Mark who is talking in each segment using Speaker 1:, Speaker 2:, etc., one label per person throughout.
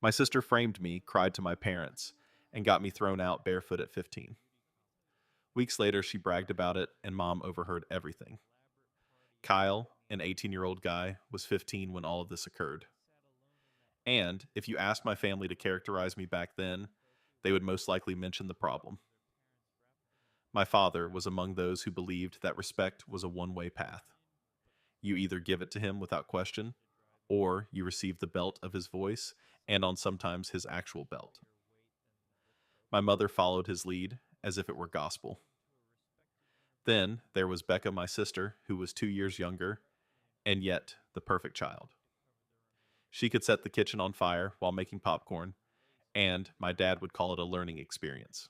Speaker 1: My sister framed me, cried to my parents, and got me thrown out barefoot at 15. Weeks later, she bragged about it, and Mom overheard everything. Kyle, an 18-year-old guy, was 15 when all of this occurred. And if you asked my family to characterize me back then, they would most likely mention the problem. My father was among those who believed that respect was a one-way path. You either give it to him without question, or you receive the belt of his voice and on sometimes his actual belt. My mother followed his lead as if it were gospel. Then there was Becca, my sister, who was 2 years younger, and yet the perfect child. She could set the kitchen on fire while making popcorn, and my dad would call it a learning experience.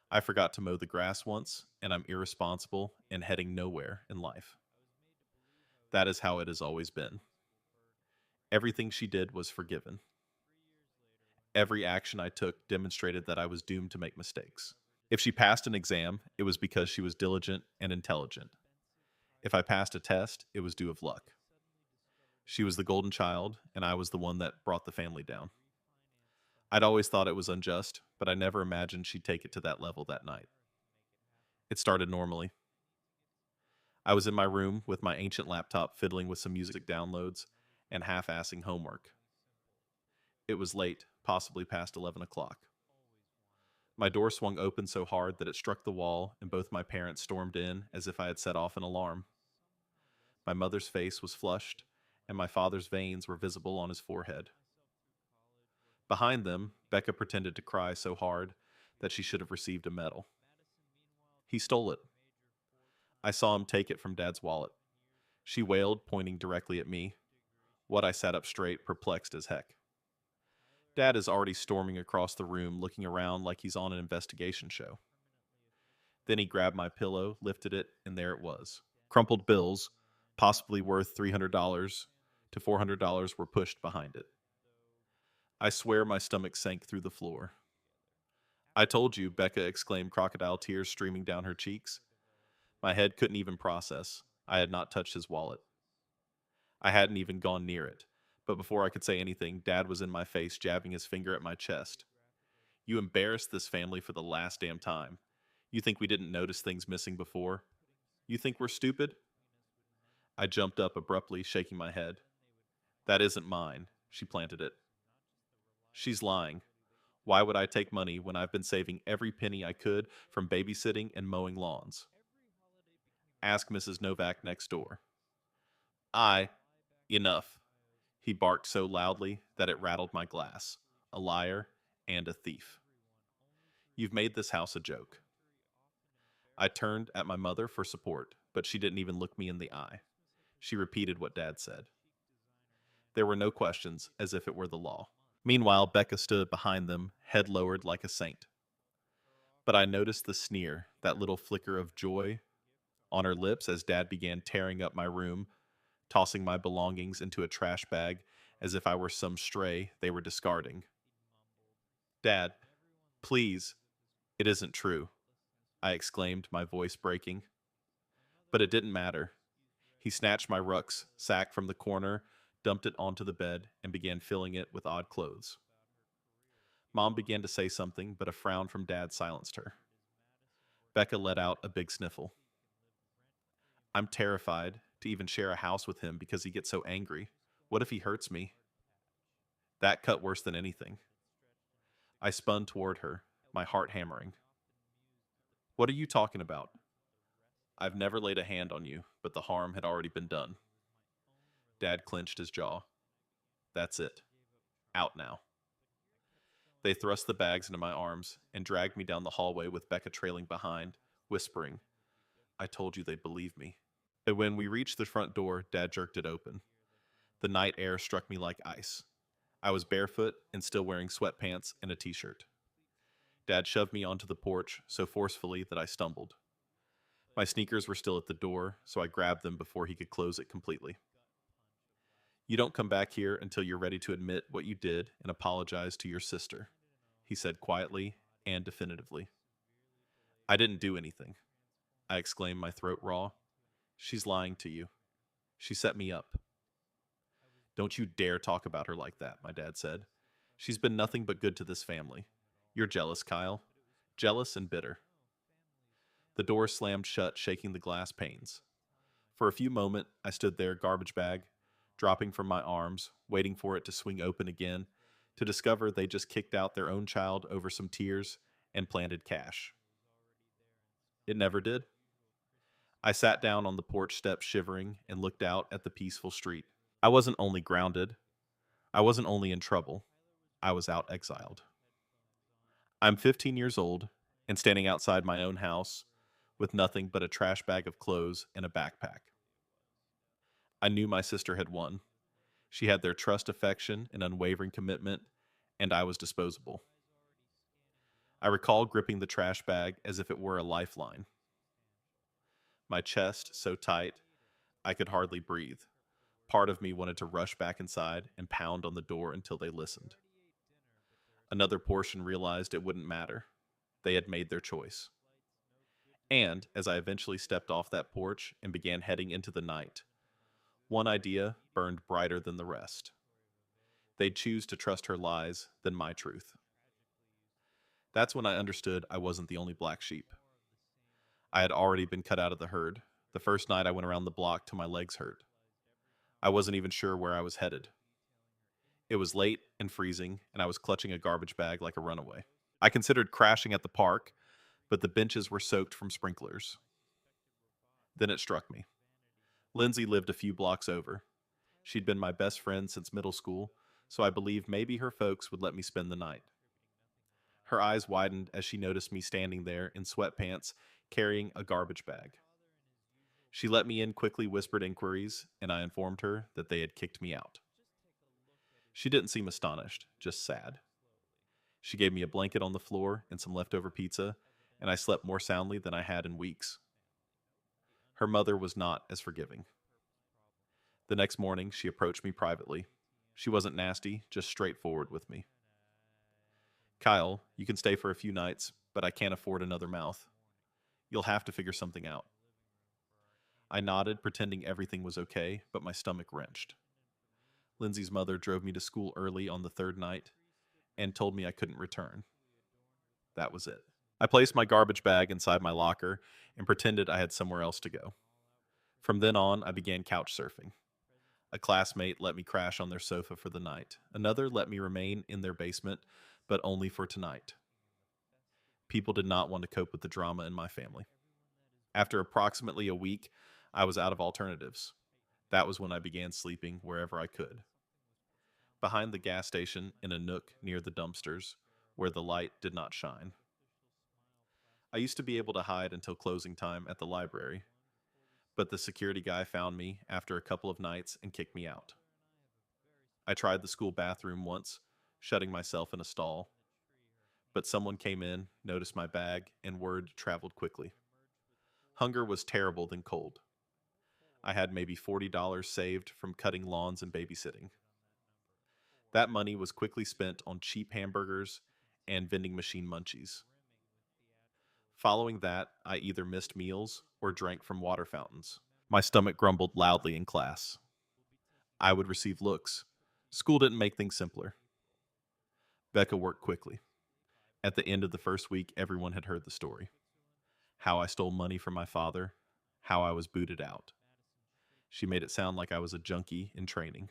Speaker 1: I forgot to mow the grass once, and I'm irresponsible and heading nowhere in life. That is how it has always been. Everything she did was forgiven. Every action I took demonstrated that I was doomed to make mistakes. If she passed an exam, it was because she was diligent and intelligent. If I passed a test, it was due of luck. She was the golden child, and I was the one that brought the family down. I'd always thought it was unjust, but I never imagined she'd take it to that level that night. It started normally. I was in my room with my ancient laptop fiddling with some music downloads and half-assing homework. It was late, possibly past 11 o'clock. My door swung open so hard that it struck the wall, and both my parents stormed in as if I had set off an alarm. My mother's face was flushed, and my father's veins were visible on his forehead. Behind them, Becca pretended to cry so hard that she should have received a medal. He stole it. I saw him take it from Dad's wallet. She wailed, pointing directly at me. What I sat up straight, perplexed as heck. Dad is already storming across the room, looking around like he's on an investigation show. Then he grabbed my pillow, lifted it, and there it was. Crumpled bills, possibly worth $300 to $400, were pushed behind it. I swear my stomach sank through the floor. I told you, Becca exclaimed, crocodile tears streaming down her cheeks. My head couldn't even process. I had not touched his wallet. I hadn't even gone near it. But before I could say anything, Dad was in my face, jabbing his finger at my chest. You embarrassed this family for the last damn time. You think we didn't notice things missing before? You think we're stupid? I jumped up abruptly, shaking my head. That isn't mine. She planted it. She's lying. Why would I take money when I've been saving every penny I could from babysitting and mowing lawns? Ask Mrs. Novak next door. I. Enough. He barked so loudly that it rattled my glass. A liar and a thief. You've made this house a joke. I turned at my mother for support, but she didn't even look me in the eye. She repeated what Dad said. There were no questions, as if it were the law. Meanwhile, Becca stood behind them, head lowered like a saint. But I noticed the sneer, that little flicker of joy on her lips as Dad began tearing up my room, tossing my belongings into a trash bag as if I were some stray they were discarding. Dad, please, it isn't true, I exclaimed, my voice breaking. But it didn't matter. He snatched my rucksack from the corner, dumped it onto the bed, and began filling it with odd clothes. Mom began to say something, but a frown from Dad silenced her. Becca let out a big sniffle. I'm terrified to even share a house with him because he gets so angry. What if he hurts me? That cut worse than anything. I spun toward her, my heart hammering. What are you talking about? I've never laid a hand on you, but the harm had already been done. Dad clenched his jaw. That's it. Out now. They thrust the bags into my arms and dragged me down the hallway with Becca trailing behind, whispering, I told you they'd believe me. And when we reached the front door, Dad jerked it open. The night air struck me like ice. I was barefoot and still wearing sweatpants and a t-shirt. Dad shoved me onto the porch so forcefully that I stumbled. My sneakers were still at the door, so I grabbed them before he could close it completely. You don't come back here until you're ready to admit what you did and apologize to your sister, he said quietly and definitively. I didn't do anything, I exclaimed, my throat raw. She's lying to you. She set me up. Don't you dare talk about her like that, my dad said. She's been nothing but good to this family. You're jealous, Kyle. Jealous and bitter. The door slammed shut, shaking the glass panes. For a few moments, I stood there, garbage bag, dropping from my arms, waiting for it to swing open again, to discover they just kicked out their own child over some tears and planted cash. It never did. I sat down on the porch steps shivering and looked out at the peaceful street. I wasn't only grounded, I wasn't only in trouble, I was out exiled. I'm 15 years old and standing outside my own house with nothing but a trash bag of clothes and a backpack. I knew my sister had won. She had their trust, affection, and unwavering commitment, and I was disposable. I recall gripping the trash bag as if it were a lifeline, my chest so tight I could hardly breathe. Part of me wanted to rush back inside and pound on the door until they listened. Another portion realized it wouldn't matter. They had made their choice. And as I eventually stepped off that porch and began heading into the night, one idea burned brighter than the rest. They'd choose to trust her lies than my truth. That's when I understood I wasn't the only black sheep. I had already been cut out of the herd. The first night I went around the block till my legs hurt. I wasn't even sure where I was headed. It was late and freezing, and I was clutching a garbage bag like a runaway. I considered crashing at the park, but the benches were soaked from sprinklers. Then it struck me. Lindsay lived a few blocks over. She'd been my best friend since middle school, so I believed maybe her folks would let me spend the night. Her eyes widened as she noticed me standing there in sweatpants, carrying a garbage bag. She let me in, quickly whispered inquiries, and I informed her that they had kicked me out. She didn't seem astonished, just sad. She gave me a blanket on the floor and some leftover pizza, and I slept more soundly than I had in weeks. Her mother was not as forgiving. The next morning, she approached me privately. She wasn't nasty, just straightforward with me. Kyle, you can stay for a few nights, but I can't afford another mouth. You'll have to figure something out. I nodded, pretending everything was okay, but my stomach wrenched. Lindsay's mother drove me to school early on the third night and told me I couldn't return. That was it. I placed my garbage bag inside my locker and pretended I had somewhere else to go. From then on, I began couch surfing. A classmate let me crash on their sofa for the night. Another let me remain in their basement, but only for tonight. People did not want to cope with the drama in my family. After approximately a week, I was out of alternatives. That was when I began sleeping wherever I could. Behind the gas station, in a nook near the dumpsters, where the light did not shine. I used to be able to hide until closing time at the library, but the security guy found me after a couple of nights and kicked me out. I tried the school bathroom once, shutting myself in a stall, but someone came in, noticed my bag, and word traveled quickly. Hunger was terrible than cold. I had maybe $40 saved from cutting lawns and babysitting. That money was quickly spent on cheap hamburgers and vending machine munchies. Following that, I either missed meals or drank from water fountains. My stomach grumbled loudly in class. I would receive looks. School didn't make things simpler. Becca worked quickly. At the end of the first week, everyone had heard the story. How I stole money from my father, how I was booted out. She made it sound like I was a junkie in training.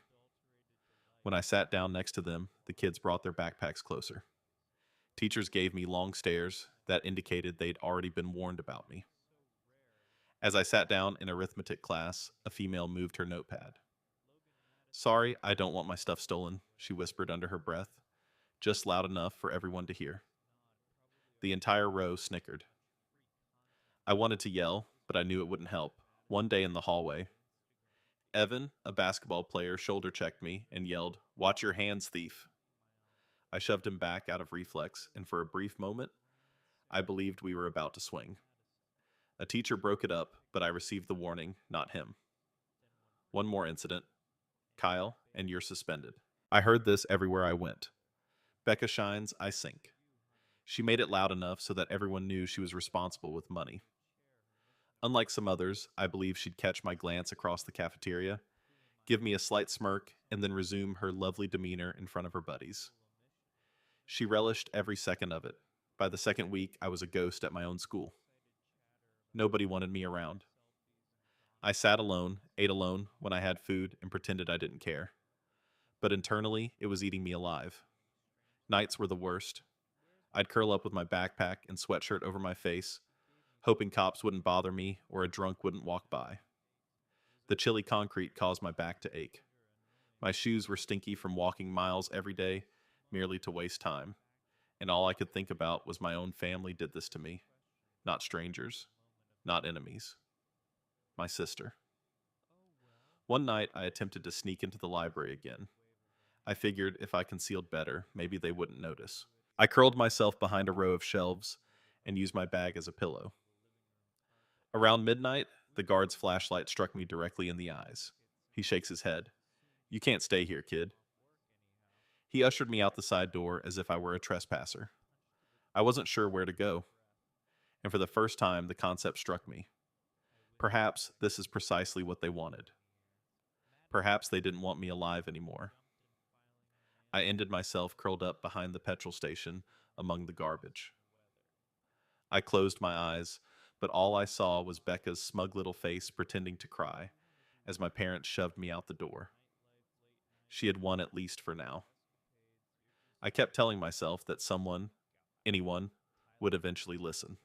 Speaker 1: When I sat down next to them, the kids brought their backpacks closer. Teachers gave me long stares that indicated they'd already been warned about me. As I sat down in arithmetic class, a female moved her notepad. "Sorry, I don't want my stuff stolen," she whispered under her breath, just loud enough for everyone to hear. The entire row snickered. I wanted to yell, but I knew it wouldn't help. One day in the hallway, Evan, a basketball player, shoulder checked me and yelled, "Watch your hands, thief." I shoved him back out of reflex, and for a brief moment, I believed we were about to swing. A teacher broke it up, but I received the warning, not him. One more incident. Kyle, and you're suspended. I heard this everywhere I went. Becca shines, I sink. She made it loud enough so that everyone knew she was responsible with money. Unlike some others, I believe she'd catch my glance across the cafeteria, give me a slight smirk, and then resume her lovely demeanor in front of her buddies. She relished every second of it. By the second week, I was a ghost at my own school. Nobody wanted me around. I sat alone, ate alone when I had food, and pretended I didn't care. But internally, it was eating me alive. Nights were the worst. I'd curl up with my backpack and sweatshirt over my face, hoping cops wouldn't bother me or a drunk wouldn't walk by. The chilly concrete caused my back to ache. My shoes were stinky from walking miles every day, merely to waste time. And all I could think about was my own family did this to me. Not strangers, not enemies. My sister. One night, I attempted to sneak into the library again. I figured if I concealed better, maybe they wouldn't notice. I curled myself behind a row of shelves and used my bag as a pillow. Around midnight, the guard's flashlight struck me directly in the eyes. He shakes his head. "You can't stay here, kid." He ushered me out the side door as if I were a trespasser. I wasn't sure where to go, and for the first time, the concept struck me. Perhaps this is precisely what they wanted. Perhaps they didn't want me alive anymore. I ended myself curled up behind the petrol station among the garbage. I closed my eyes, but all I saw was Becca's smug little face pretending to cry as my parents shoved me out the door. She had won at least for now. I kept telling myself that someone, anyone, would eventually listen.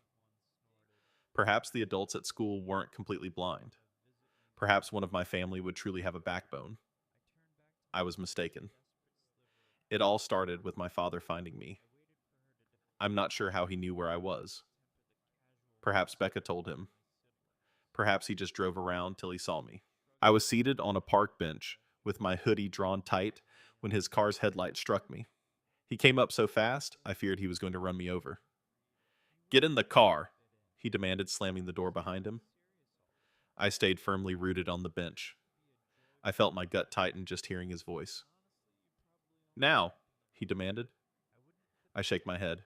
Speaker 1: Perhaps the adults at school weren't completely blind. Perhaps one of my family would truly have a backbone. I was mistaken. It all started with my father finding me. I'm not sure how he knew where I was. Perhaps Becca told him. Perhaps he just drove around till he saw me. I was seated on a park bench with my hoodie drawn tight when his car's headlight struck me. He came up so fast, I feared he was going to run me over. "Get in the car," he demanded, slamming the door behind him. I stayed firmly rooted on the bench. I felt my gut tighten just hearing his voice. "Now," he demanded. I shake my head.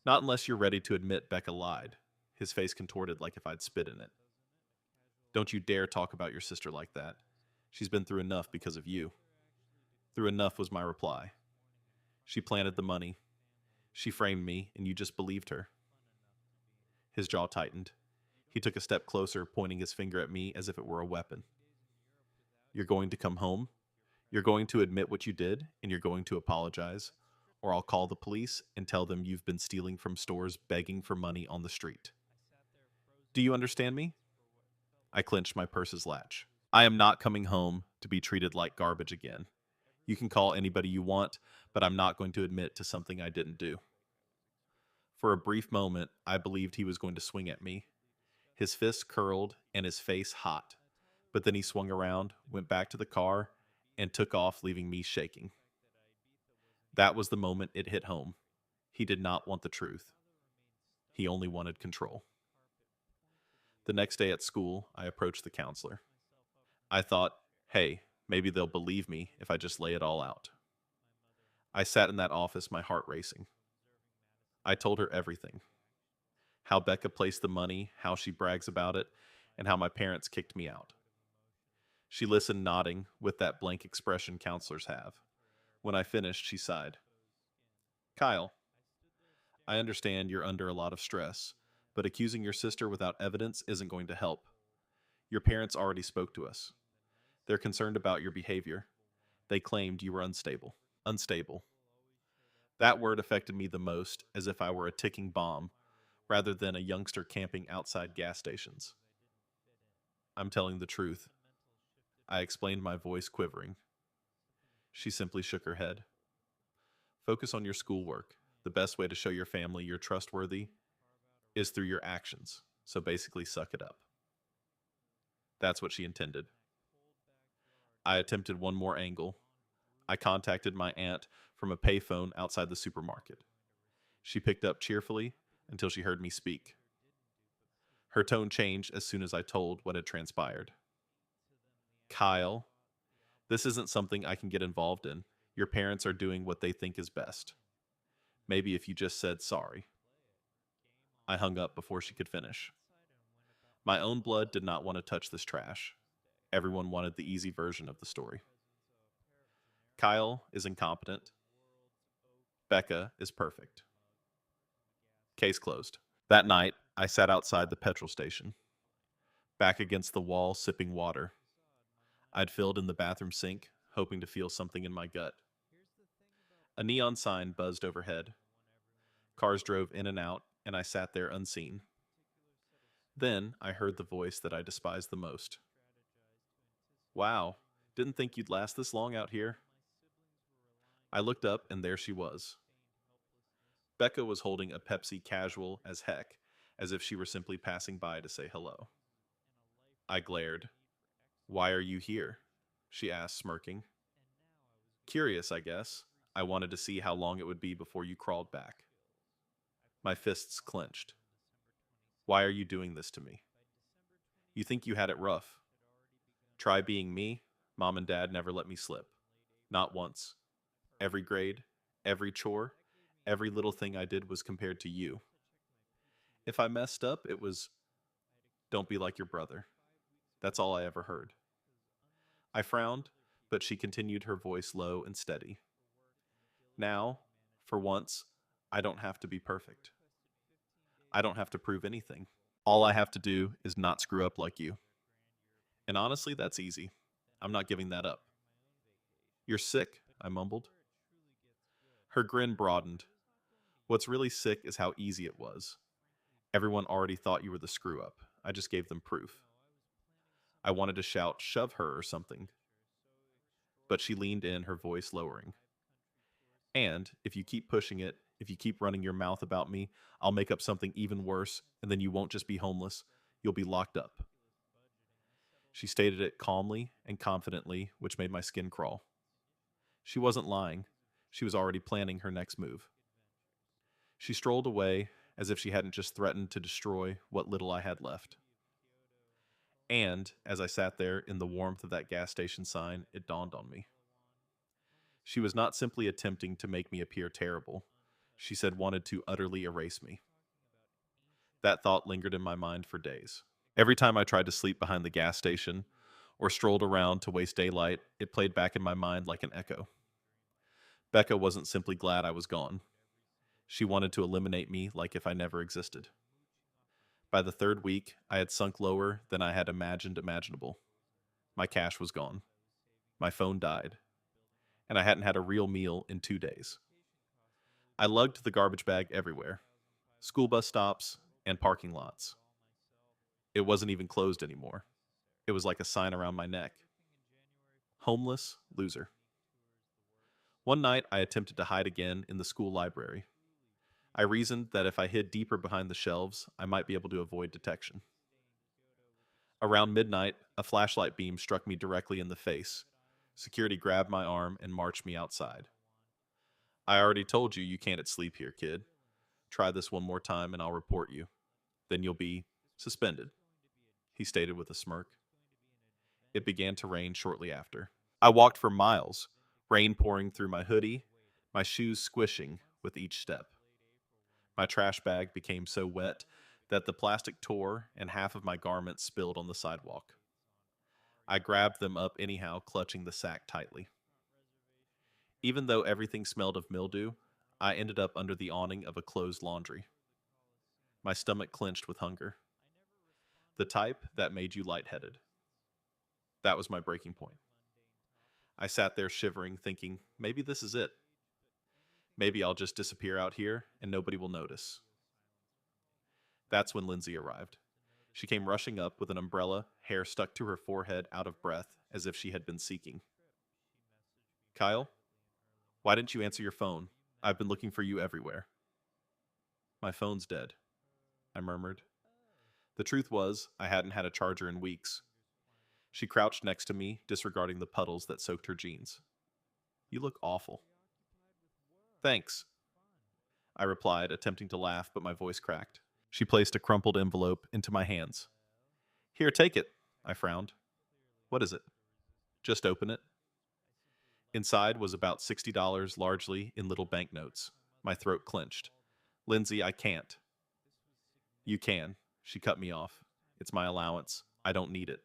Speaker 1: "Not unless you're ready to admit Becca lied." His face contorted like if I'd spit in it. "Don't you dare talk about your sister like that. She's been through enough because of you." "Through enough," was my reply. "She planted the money. She framed me, and you just believed her." His jaw tightened. He took a step closer, pointing his finger at me as if it were a weapon. "You're going to come home? You're going to admit what you did, and you're going to apologize, or I'll call the police and tell them you've been stealing from stores begging for money on the street. Do you understand me?" I clenched my purse's latch. "I am not coming home to be treated like garbage again. You can call anybody you want, but I'm not going to admit to something I didn't do." For a brief moment, I believed he was going to swing at me. His fist curled and his face hot, but then he swung around, went back to the car, and took off, leaving me shaking. That was the moment it hit home. He did not want the truth. He only wanted control. The next day at school, I approached the counselor. I thought, hey, maybe they'll believe me if I just lay it all out. I sat in that office, my heart racing. I told her everything. How Becca placed the money, how she brags about it, and how my parents kicked me out. She listened, nodding, with that blank expression counselors have. When I finished, she sighed. "Kyle, I understand you're under a lot of stress, but accusing your sister without evidence isn't going to help. Your parents already spoke to us. They're concerned about your behavior. They claimed you were unstable." Unstable. That word affected me the most, as if I were a ticking bomb, rather than a youngster camping outside gas stations. "I'm telling the truth." I explained, my voice quivering. She simply shook her head. "Focus on your schoolwork. The best way to show your family you're trustworthy is through your actions, so basically suck it up." That's what she intended. I attempted one more angle. I contacted my aunt from a payphone outside the supermarket. She picked up cheerfully until she heard me speak. Her tone changed as soon as I told what had transpired. "Kyle, this isn't something I can get involved in. Your parents are doing what they think is best. Maybe if you just said sorry." I hung up before she could finish. My own blood did not want to touch this trash. Everyone wanted the easy version of the story. Kyle is incompetent. Becca is perfect. Case closed. That night, I sat outside the petrol station, back against the wall, sipping water. I'd filled in the bathroom sink, hoping to feel something in my gut. A neon sign buzzed overhead. Cars drove in and out, and I sat there unseen. Then I heard the voice that I despised the most. Wow, didn't think you'd last this long out here. I looked up, and there she was. Becca was holding a Pepsi casual as heck, as if she were simply passing by to say hello. I glared. Why are you here? She asked, smirking. Curious, I guess. I wanted to see how long it would be before you crawled back. My fists clenched. Why are you doing this to me? You think you had it rough. Try being me. Mom and Dad never let me slip. Not once. Every grade, every chore, every little thing I did was compared to you. If I messed up, it was, don't be like your brother. That's all I ever heard. I frowned, but she continued, her voice low and steady. Now, for once, I don't have to be perfect. I don't have to prove anything. All I have to do is not screw up like you. And honestly, that's easy. I'm not giving that up. You're sick, I mumbled. Her grin broadened. What's really sick is how easy it was. Everyone already thought you were the screw up. I just gave them proof. I wanted to shout, shove her or something. But she leaned in, her voice lowering. And if you keep pushing it, if you keep running your mouth about me, I'll make up something even worse, and then you won't just be homeless, you'll be locked up. She stated it calmly and confidently, which made my skin crawl. She wasn't lying. She was already planning her next move. She strolled away as if she hadn't just threatened to destroy what little I had left. And as I sat there in the warmth of that gas station sign, it dawned on me. She was not simply attempting to make me appear terrible. She said wanted to utterly erase me. That thought lingered in my mind for days. Every time I tried to sleep behind the gas station or strolled around to waste daylight, it played back in my mind like an echo. Becca wasn't simply glad I was gone. She wanted to eliminate me like if I never existed. By the third week, I had sunk lower than I had imagined imaginable. My cash was gone. My phone died. And I hadn't had a real meal in 2 days. I lugged the garbage bag everywhere. School bus stops and parking lots. It wasn't even closed anymore. It was like a sign around my neck. Homeless loser. One night, I attempted to hide again in the school library. I reasoned that if I hid deeper behind the shelves, I might be able to avoid detection. Around midnight, a flashlight beam struck me directly in the face. Security grabbed my arm and marched me outside. I already told you can't sleep here, kid. Try this one more time and I'll report you. Then you'll be suspended, he stated with a smirk. It began to rain shortly after. I walked for miles, rain pouring through my hoodie, my shoes squishing with each step. My trash bag became so wet that the plastic tore and half of my garments spilled on the sidewalk. I grabbed them up anyhow, clutching the sack tightly. Even though everything smelled of mildew, I ended up under the awning of a closed laundry. My stomach clenched with hunger. The type that made you lightheaded. That was my breaking point. I sat there shivering, thinking, maybe this is it. Maybe I'll just disappear out here and nobody will notice. That's when Lindsay arrived. She came rushing up with an umbrella, hair stuck to her forehead, out of breath, as if she had been seeking. Kyle, why didn't you answer your phone? I've been looking for you everywhere. My phone's dead, I murmured. The truth was, I hadn't had a charger in weeks. She crouched next to me, disregarding the puddles that soaked her jeans. You look awful. Thanks, I replied, attempting to laugh, but my voice cracked. She placed a crumpled envelope into my hands. Here, take it, I frowned. What is it? Just open it. Inside was about $60, largely in little banknotes. My throat clenched. Lindsay, I can't. You can. She cut me off. It's my allowance. I don't need it.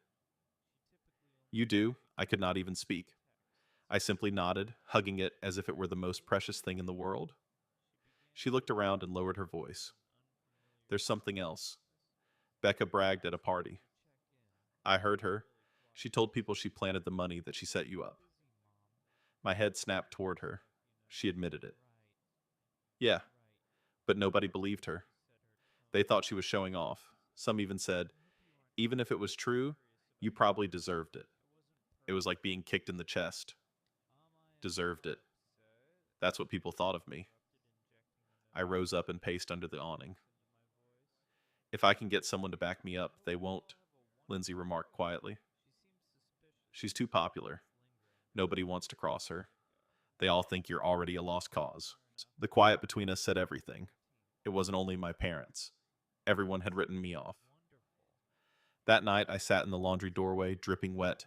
Speaker 1: You do. I could not even speak. I simply nodded, hugging it as if it were the most precious thing in the world. She looked around and lowered her voice. There's something else. Becca bragged at a party. I heard her. She told people she planted the money that she set you up. My head snapped toward her. She admitted it. Yeah, but nobody believed her. They thought she was showing off. Some even said, even if it was true, you probably deserved it. It was like being kicked in the chest. Deserved it. That's what people thought of me. I rose up and paced under the awning. If I can get someone to back me up, they won't, Lindsay remarked quietly. She's too popular. Nobody wants to cross her. They all think you're already a lost cause. The quiet between us said everything. It wasn't only my parents. Everyone had written me off. That night, I sat in the laundry doorway, dripping wet,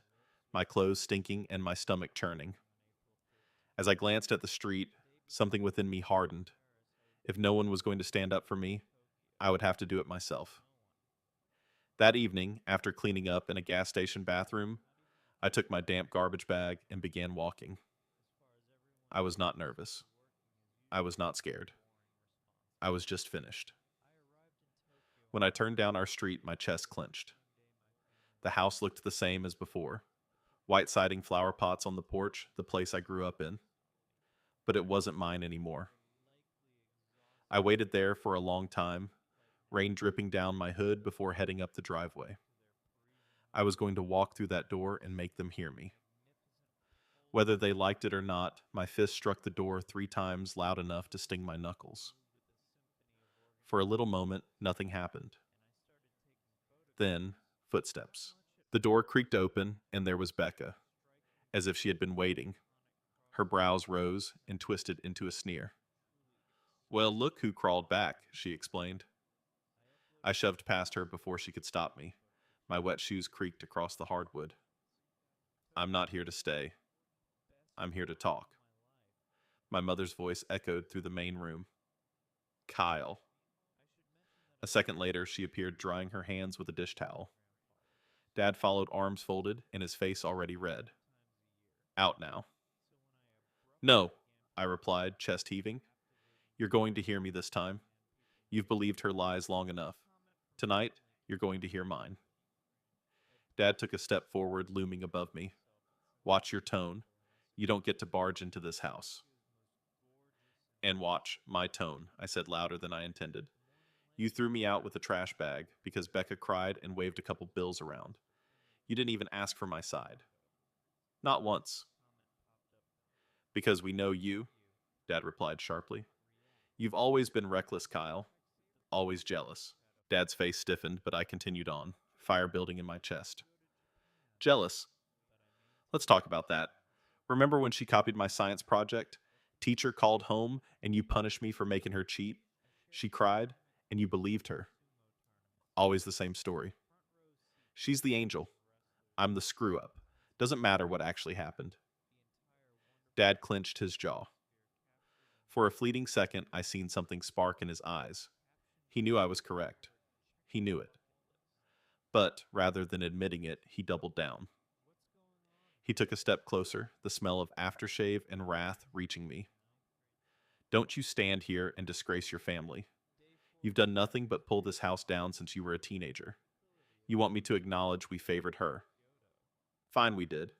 Speaker 1: my clothes stinking and my stomach churning. As I glanced at the street, something within me hardened. If no one was going to stand up for me, I would have to do it myself. That evening, after cleaning up in a gas station bathroom, I took my damp garbage bag and began walking. I was not nervous. I was not scared. I was just finished. When I turned down our street, my chest clenched. The house looked the same as before. White siding flower pots on the porch, the place I grew up in. But it wasn't mine anymore. I waited there for a long time, rain dripping down my hood before heading up the driveway. I was going to walk through that door and make them hear me. Whether they liked it or not, my fist struck the door 3 times loud enough to sting my knuckles. For a little moment, nothing happened. Then, footsteps. The door creaked open, and there was Becca, as if she had been waiting. Her brows rose and twisted into a sneer. Well, look who crawled back, she explained. I shoved past her before she could stop me. My wet shoes creaked across the hardwood. I'm not here to stay. I'm here to talk. My mother's voice echoed through the main room. Kyle. A second later, she appeared drying her hands with a dish towel. Dad followed, arms folded and his face already red. Out now. No, I replied, chest heaving. You're going to hear me this time. You've believed her lies long enough. Tonight, you're going to hear mine. Dad took a step forward, looming above me. Watch your tone. You don't get to barge into this house. And watch my tone, I said louder than I intended. You threw me out with a trash bag because Becca cried and waved a couple bills around. You didn't even ask for my side. Not once. Because we know you, Dad replied sharply. You've always been reckless, Kyle. Always jealous. Dad's face stiffened, but I continued on, fire building in my chest. Jealous? Let's talk about that. Remember when she copied my science project? Teacher called home and you punished me for making her cheat? She cried and you believed her. Always the same story. She's the angel. I'm the screw up. Doesn't matter what actually happened. Dad clenched his jaw. For a fleeting second, I seen something spark in his eyes. He knew I was correct. He knew it. But, rather than admitting it, he doubled down. He took a step closer, the smell of aftershave and wrath reaching me. Don't you stand here and disgrace your family. You've done nothing but pull this house down since you were a teenager. You want me to acknowledge we favored her. Fine, we did.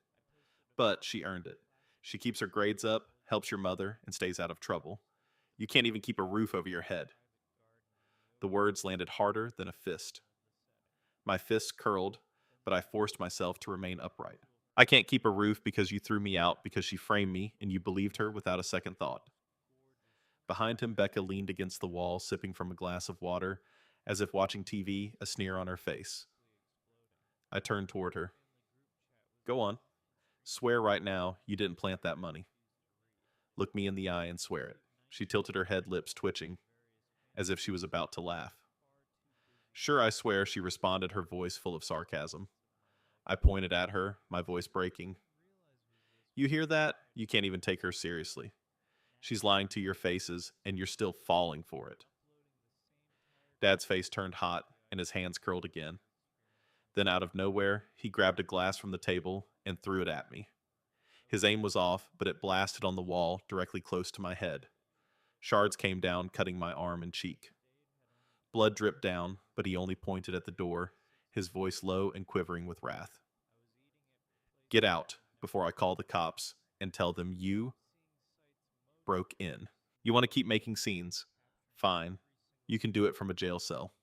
Speaker 1: But she earned it. She keeps her grades up, helps your mother, and stays out of trouble. You can't even keep a roof over your head. The words landed harder than a fist. My fists curled, but I forced myself to remain upright. I can't keep a roof because you threw me out because she framed me and you believed her without a second thought. Behind him, Becca leaned against the wall, sipping from a glass of water, as if watching TV, a sneer on her face. I turned toward her. Go on. Swear right now you didn't plant that money. Look me in the eye and swear it. She tilted her head, lips twitching, as if she was about to laugh. Sure, I swear, she responded, her voice full of sarcasm. I pointed at her, my voice breaking. You hear that? You can't even take her seriously. She's lying to your faces, and you're still falling for it. Dad's face turned hot, and his hands curled again. Then out of nowhere, he grabbed a glass from the table and threw it at me. His aim was off, but it blasted on the wall directly close to my head. Shards came down, cutting my arm and cheek. Blood dripped down, but he only pointed at the door, his voice low and quivering with wrath. Get out before I call the cops and tell them you broke in. You want to keep making scenes? Fine. You can do it from a jail cell.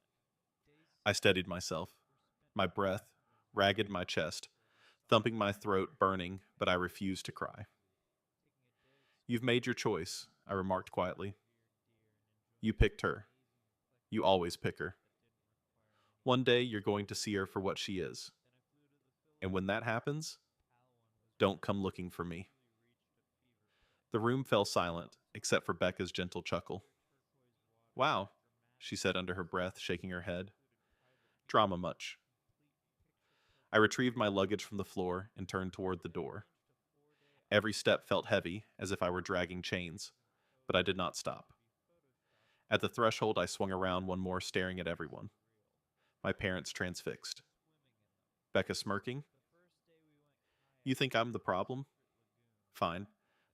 Speaker 1: I steadied myself, my breath ragged in my chest, thumping my throat, burning, but I refused to cry. You've made your choice, I remarked quietly. You picked her. You always pick her. One day you're going to see her for what she is. And when that happens, don't come looking for me. The room fell silent, except for Becca's gentle chuckle. Wow, she said under her breath, shaking her head. Drama much. I retrieved my luggage from the floor and turned toward the door. Every step felt heavy, as if I were dragging chains, but I did not stop. At the threshold, I swung around one more, staring at everyone. My parents transfixed. Becca smirking. You think I'm the problem? Fine,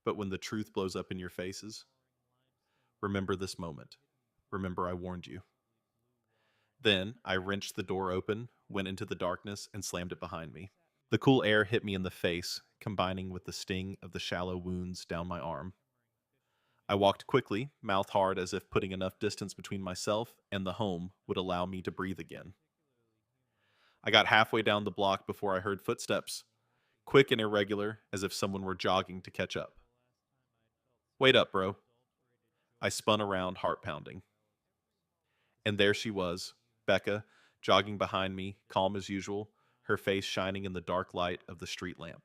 Speaker 1: but when the truth blows up in your faces, remember this moment. Remember I warned you. Then I wrenched the door open, went into the darkness, and slammed it behind me. The cool air hit me in the face, combining with the sting of the shallow wounds down my arm. I walked quickly, mouth hard as if putting enough distance between myself and the home would allow me to breathe again. I got halfway down the block before I heard footsteps, quick and irregular, as if someone were jogging to catch up. Wait up, bro. I spun around, heart pounding. And there she was, Becca, jogging behind me, calm as usual, her face shining in the dark light of the street lamp.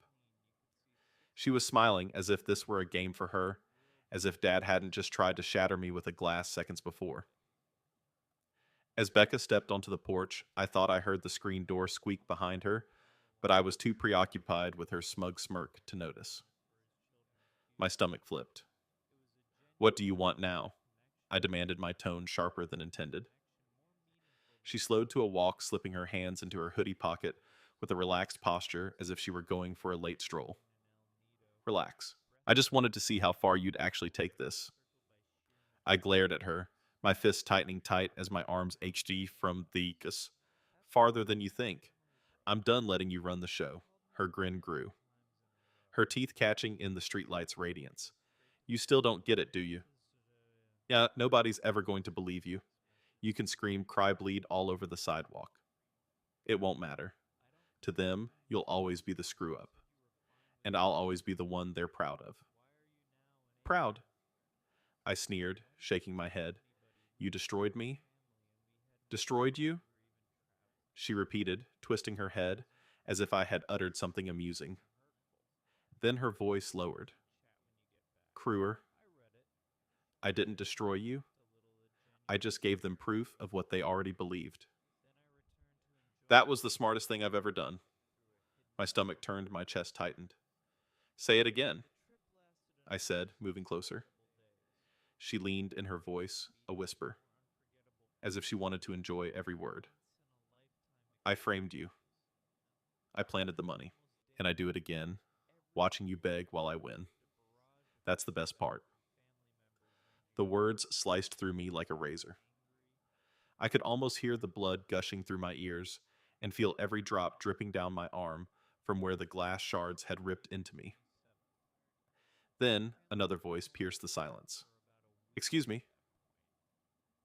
Speaker 1: She was smiling as if this were a game for her, as if Dad hadn't just tried to shatter me with a glass seconds before. As Becca stepped onto the porch, I thought I heard the screen door squeak behind her, but I was too preoccupied with her smug smirk to notice. My stomach flipped. What do you want now? I demanded, my tone sharper than intended. She slowed to a walk, slipping her hands into her hoodie pocket with a relaxed posture as if she were going for a late stroll. Relax. I just wanted to see how far you'd actually take this. I glared at her, my fists tightening tight as my arms ached from the farther than you think. I'm done letting you run the show. Her grin grew, her teeth catching in the streetlight's radiance. You still don't get it, do you? Yeah, nobody's ever going to believe you. You can scream, cry, bleed all over the sidewalk. It won't matter. To them, you'll always be the screw up. And I'll always be the one they're proud of. Proud? I sneered, shaking my head. You destroyed me? Destroyed you? She repeated, twisting her head as if I had uttered something amusing. Then her voice lowered. Cruer. I didn't destroy you. I just gave them proof of what they already believed. That was the smartest thing I've ever done. My stomach turned, my chest tightened. Say it again, I said, moving closer. She leaned in her voice, a whisper, as if she wanted to enjoy every word. I framed you. I planted the money. And I do it again, watching you beg while I win. That's the best part. The words sliced through me like a razor. I could almost hear the blood gushing through my ears and feel every drop dripping down my arm from where the glass shards had ripped into me. Then another voice pierced the silence. Excuse me.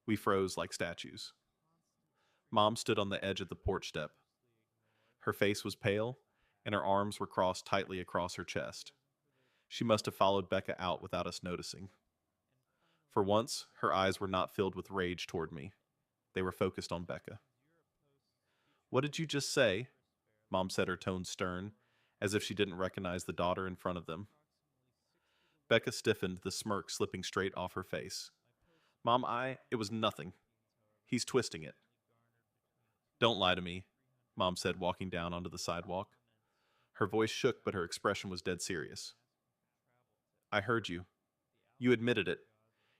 Speaker 1: We froze like statues. Mom stood on the edge of the porch step. Her face was pale, and her arms were crossed tightly across her chest. She must have followed Becca out without us noticing. For once, her eyes were not filled with rage toward me. They were focused on Becca. What did you just say? Mom said, her tone stern, as if she didn't recognize the daughter in front of them. Becca stiffened, the smirk slipping straight off her face. Mom, it was nothing. He's twisting it. Don't lie to me, Mom said, walking down onto the sidewalk. Her voice shook, but her expression was dead serious. I heard you. You admitted it.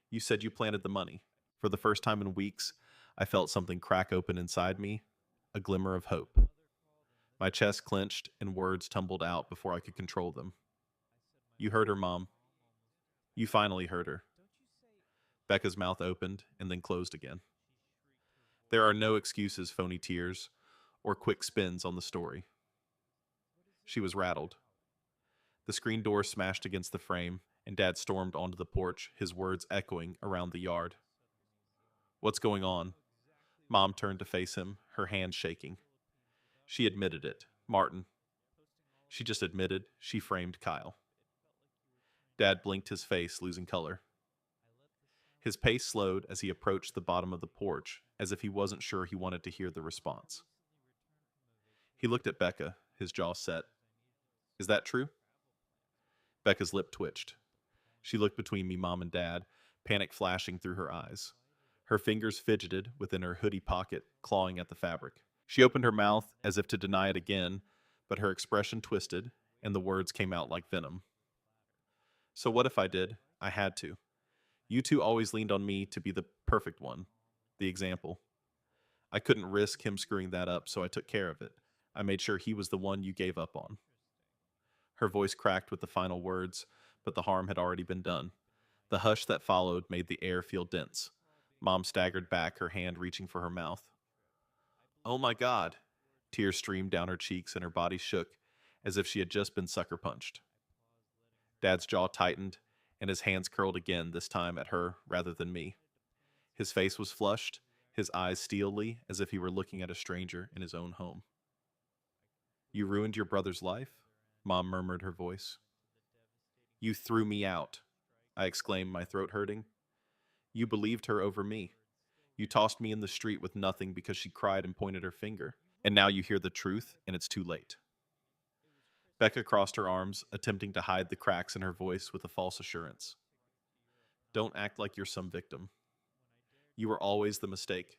Speaker 1: You said you planted the money. For the first time in weeks, I felt something crack open inside me, a glimmer of hope. My chest clenched and words tumbled out before I could control them. You heard her, Mom. You finally heard her. Becca's mouth opened and then closed again. There are no excuses, phony tears, or quick spins on the story. She was rattled. The screen door smashed against the frame, and Dad stormed onto the porch, his words echoing around the yard. What's going on? Mom turned to face him, her hands shaking. She admitted it. Martin. She just admitted she framed Kyle. Dad blinked, his face losing color. His pace slowed as he approached the bottom of the porch, as if he wasn't sure he wanted to hear the response. He looked at Becca, his jaw set. Is that true? Becca's lip twitched. She looked between me, Mom, and Dad, panic flashing through her eyes. Her fingers fidgeted within her hoodie pocket, clawing at the fabric. She opened her mouth as if to deny it again, but her expression twisted, and the words came out like venom. So what if I did? I had to. You two always leaned on me to be the perfect one, the example. I couldn't risk him screwing that up, so I took care of it. I made sure he was the one you gave up on. Her voice cracked with the final words, but the harm had already been done. The hush that followed made the air feel dense. Mom staggered back, her hand reaching for her mouth. Oh my God! Tears streamed down her cheeks and her body shook as if she had just been sucker punched. Dad's jaw tightened and his hands curled again, this time at her rather than me. His face was flushed, his eyes steelily as if he were looking at a stranger in his own home. You ruined your brother's life? Mom murmured, her voice. You threw me out, I exclaimed, my throat hurting. You believed her over me. You tossed me in the street with nothing because she cried and pointed her finger. And now you hear the truth, and it's too late. Becca crossed her arms, attempting to hide the cracks in her voice with a false assurance. Don't act like you're some victim. You were always the mistake.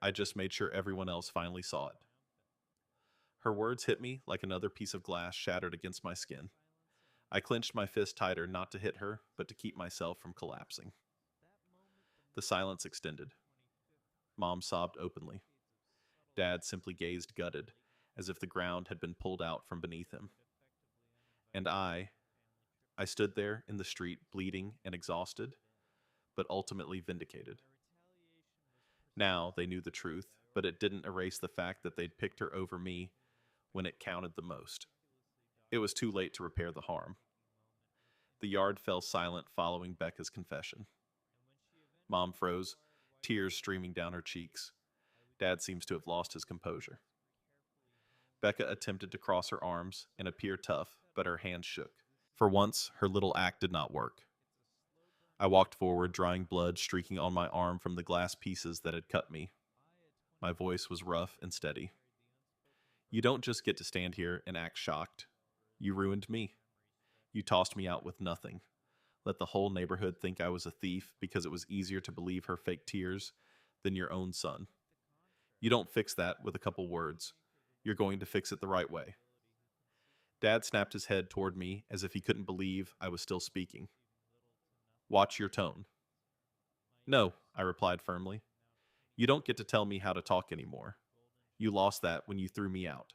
Speaker 1: I just made sure everyone else finally saw it. Her words hit me like another piece of glass shattered against my skin. I clenched my fist tighter, not to hit her, but to keep myself from collapsing. The silence extended. Mom sobbed openly. Dad simply gazed gutted, as if the ground had been pulled out from beneath him. And I stood there in the street, bleeding and exhausted, but ultimately vindicated. Now they knew the truth, but it didn't erase the fact that they'd picked her over me when it counted the most. It was too late to repair the harm. The yard fell silent following Becca's confession. Mom froze, tears streaming down her cheeks. Dad seems to have lost his composure. Becca attempted to cross her arms and appear tough, but her hands shook. For once, her little act did not work. I walked forward, drying blood streaking on my arm from the glass pieces that had cut me. My voice was rough and steady. You don't just get to stand here and act shocked. You ruined me. You tossed me out with nothing. Let the whole neighborhood think I was a thief because it was easier to believe her fake tears than your own son. You don't fix that with a couple words. You're going to fix it the right way. Dad snapped his head toward me as if he couldn't believe I was still speaking. Watch your tone. No, I replied firmly. You don't get to tell me how to talk anymore. You lost that when you threw me out.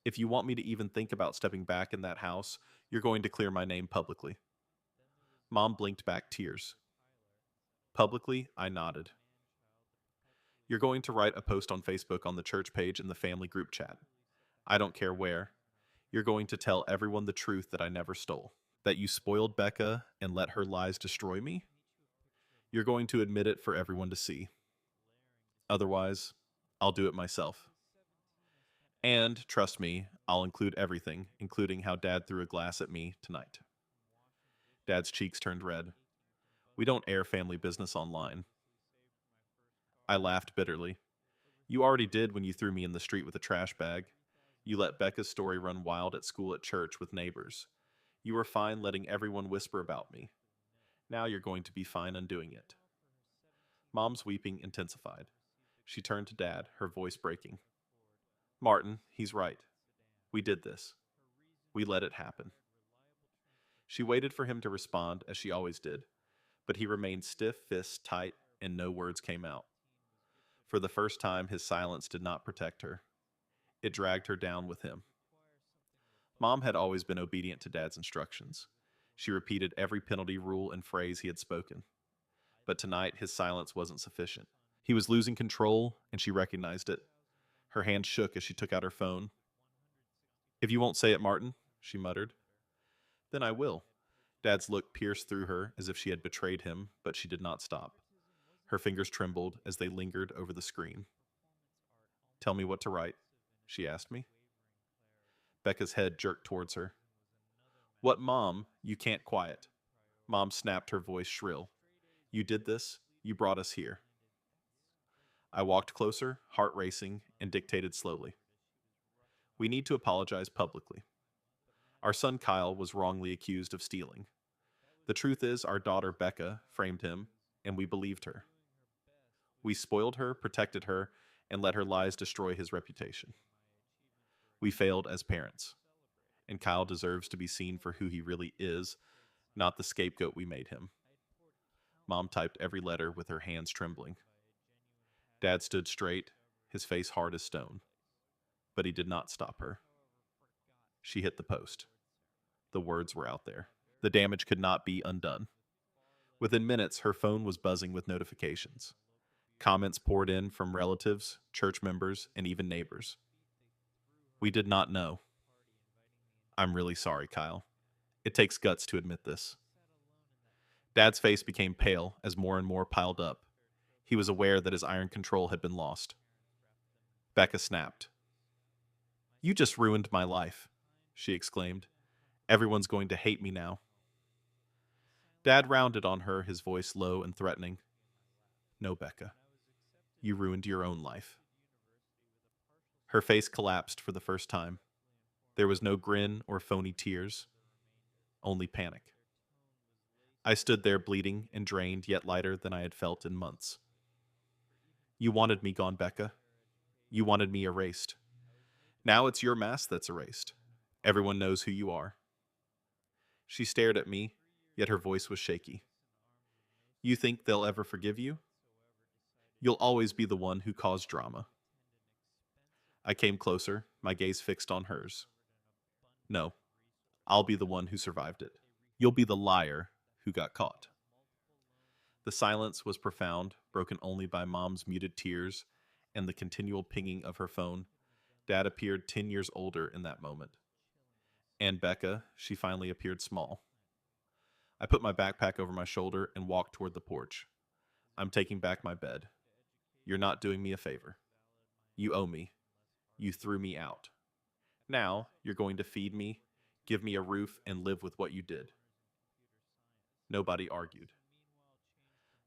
Speaker 1: If you want me to even think about stepping back in that house, you're going to clear my name publicly. Mom blinked back tears. Publicly, I nodded. You're going to write a post on Facebook on the church page in the family group chat. I don't care where. You're going to tell everyone the truth that I never stole. That you spoiled Becca and let her lies destroy me? You're going to admit it for everyone to see. Otherwise, I'll do it myself. And, trust me, I'll include everything, including how Dad threw a glass at me tonight. Dad's cheeks turned red. We don't air family business online. I laughed bitterly. You already did when you threw me in the street with a trash bag. You let Becca's story run wild at school, at church, with neighbors. You were fine letting everyone whisper about me. Now you're going to be fine undoing it. Mom's weeping intensified. She turned to Dad, her voice breaking. Martin, he's right. We did this. We let it happen. She waited for him to respond, as she always did, but he remained stiff, fists tight, and no words came out. For the first time, his silence did not protect her. It dragged her down with him. Mom had always been obedient to Dad's instructions. She repeated every penalty rule and phrase he had spoken. But tonight, his silence wasn't sufficient. He was losing control, and she recognized it. Her hand shook as she took out her phone. "If you won't say it, Martin," she muttered. "Then I will." Dad's look pierced through her as if she had betrayed him, but she did not stop. Her fingers trembled as they lingered over the screen. "Tell me what to write," she asked me. Becca's head jerked towards her. "What, Mom? You can't quiet." Mom snapped, her voice shrill. "You did this. You brought us here." I walked closer, heart racing, and dictated slowly. "We need to apologize publicly. Our son Kyle was wrongly accused of stealing. The truth is, our daughter Becca framed him, and we believed her. We spoiled her, protected her, and let her lies destroy his reputation. We failed as parents, and Kyle deserves to be seen for who he really is, not the scapegoat we made him." Mom typed every letter with her hands trembling. Dad stood straight, his face hard as stone. But he did not stop her. She hit the post. The words were out there. The damage could not be undone. Within minutes, her phone was buzzing with notifications. Comments poured in from relatives, church members, and even neighbors. "We did not know." "I'm really sorry, Kyle. It takes guts to admit this." Dad's face became pale as more and more piled up. He was aware that his iron control had been lost. Becca snapped. "You just ruined my life," she exclaimed. "Everyone's going to hate me now." Dad rounded on her, his voice low and threatening. "No, Becca. You ruined your own life." Her face collapsed for the first time. There was no grin or phony tears, only panic. I stood there bleeding and drained, yet lighter than I had felt in months. "You wanted me gone, Becca. You wanted me erased. Now it's your mask that's erased. Everyone knows who you are." She stared at me, yet her voice was shaky. "You think they'll ever forgive you? You'll always be the one who caused drama." I came closer, my gaze fixed on hers. "No, I'll be the one who survived it. You'll be the liar who got caught." The silence was profound, broken only by Mom's muted tears and the continual pinging of her phone. Dad appeared 10 years older in that moment. And Becca, she finally appeared small. I put my backpack over my shoulder and walked toward the porch. "I'm taking back my bed. You're not doing me a favor. You owe me. You threw me out. Now you're going to feed me, give me a roof, and live with what you did." Nobody argued.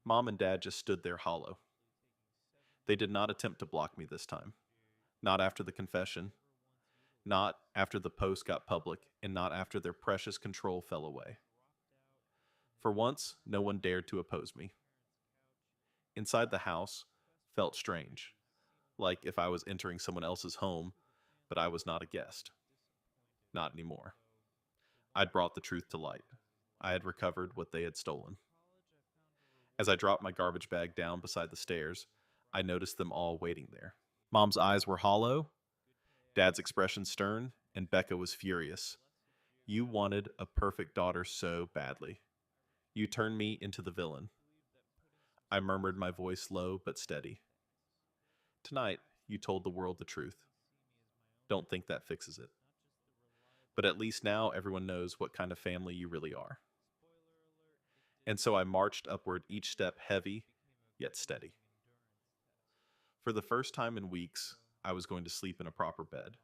Speaker 1: Mom and Dad just stood there hollow. They did not attempt to block me this time. Not after the confession. Not after the post got public, and not after their precious control fell away. For once, no one dared to oppose me. Inside the house felt strange, like if I was entering someone else's home, but I was not a guest. Not anymore. I'd brought the truth to light. I had recovered what they had stolen. As I dropped my garbage bag down beside the stairs, I noticed them all waiting there. Mom's eyes were hollow, Dad's expression stern, and Becca was furious. "You wanted a perfect daughter so badly. You turned me into the villain." I murmured, my voice low but steady. "Tonight, you told the world the truth. Don't think that fixes it. But at least now everyone knows what kind of family you really are." And so I marched upward, each step heavy, yet steady. For the first time in weeks, I was going to sleep in a proper bed.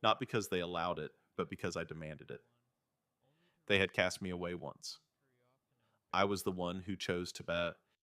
Speaker 1: Not because they allowed it, but because I demanded it. They had cast me away once. I was the one who chose to